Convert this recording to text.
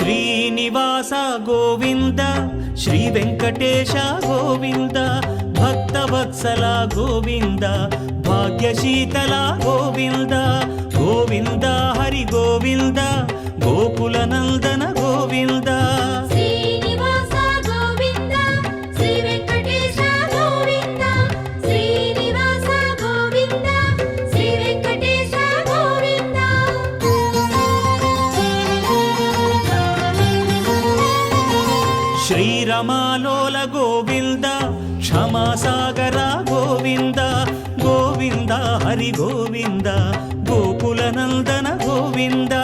Srinivasa Govinda Shri Venkatesha Govinda Bhaktavatsala Govinda భాగ్యశీతల Govinda Govinda Hari Govinda Gokula Nandana Govinda శ్రీరమాలోల Govinda క్షమాసాగర Govinda Govinda Hari Govinda Gokula Nandana Govinda